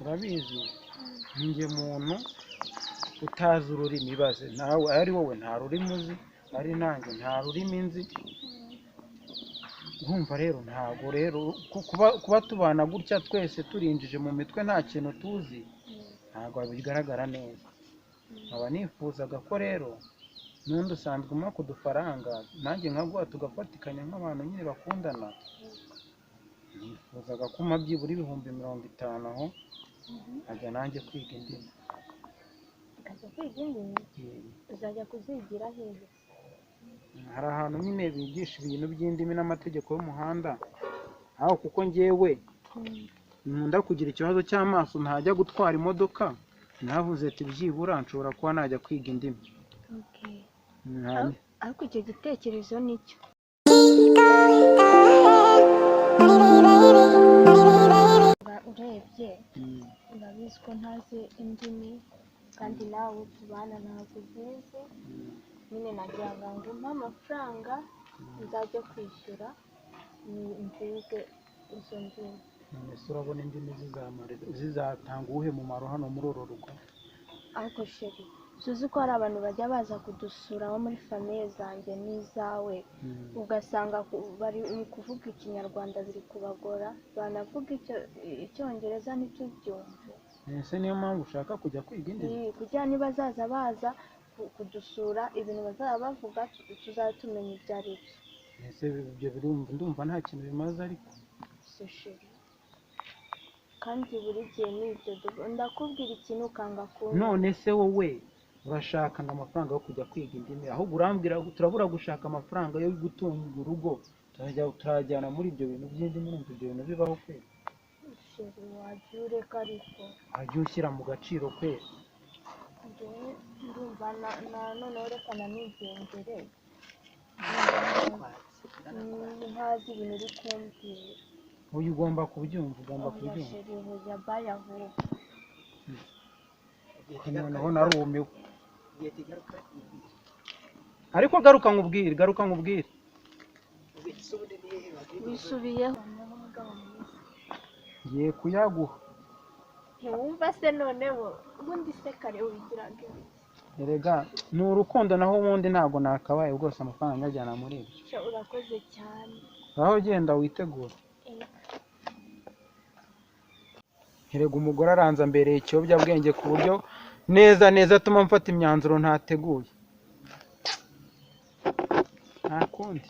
urabizi ninjye muntu utazi ururimi ibaze nawe ari wowe nta rurimi uzi ari nanjye nta rurimi nzi urumva rero ntabwo rero kuba tubana gutya twese turinjije mu mitwe nta kintu tuzi ntabwo bigaragara neza nkaba nifuzaga ko rero n'undi usanzwe umpa ku dufaranga nanjye nkaguha tugafatikanya nk'abantu nyine bakundana nifuzaga ko umpa byibura ibihumbi 50 aho nkajya nanjye kwiga indimi. Ukajya kwiga indimi? Uzajya kuzigira hehe? Hari ahantu nyine bigisha ibintu by'indimi n'amategeko y'umuhanda aho kuko njyewe nkunda kugira ikibazo cy'amaso ntajya gutwara imodoka navuze ati byibura nshobora kuba najya kwiga indimi. Ariko icyo gitekerezo nicyo urebye urabizi ko ntazi indimi kandi nawe tubana ntabwo uzizi nyine nagira ngo umpe amafaranga nzajya kwishyura nzige izo ndimi. Ese urabona indimi zizatanga uwuhe mumaro hano muri uru rugo? Ariko sheri tuzi ko hari abantu bajya baza kudusura bo muri famiye zanjye n'izawe ugasanga bari kuvuga ikinyarwanda biri kubagora banavuga icyongereza ntitubyumve. Ese niyo mpamvu ushaka kujya kwiga indimi? Kugira nibazaza baza kudusura ibintu bazaba bavuga tuzaba tumenya ibyo ari byo. Ese ibyo ndumva nta kintu bimaze ariko sheri kandi buri gihe nibyo ndakubwira ikintu ukanga kumva. None se wowe urashaka amafaranga yo kujya kwiga indimi ahubwo urambwira turabura gushaka amafaranga yo gutunga urugo turajyana muri ibyo bintu by'indimi n'ibyo bintu bibaho kwe? Sheri wajya ureka ariko wajya ushyira mu gaciro kwe? ndumva noneho reka nanigendere ntazi ibintu uri kumbwira. Uyu ugomba kubyumva sheri hujya baya vuba noneho narumiwe ariko garuka nkubwire wisubiyeho ngiye kuyaguha. ntiwumva se noneho ubundi se kare wigiraga ibiki? Erega ni urukundo naho ubundi ntabwo nakabaye rwose amafaranga ajyana muri ibyo. Urakoze cyane aho genda witegura. Erega umugore aranza mbere ikiyobyabwenge ku buryo neza atuma mfata imyanzuro ntateguye nta kundi.